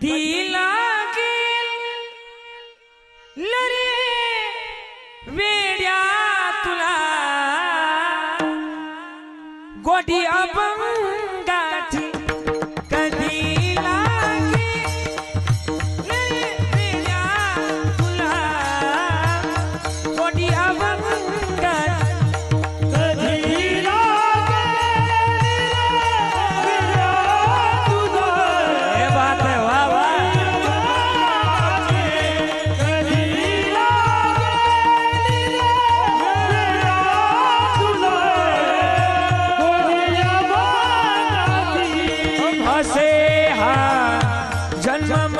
कधी लागेल लरे वेड्या तुला गोडी अभंगाची कधी लागेल लरे वेड्या तुला गोडी अभंगाची कधी लागेल हे बात है वाह वाह हसे हा जन्म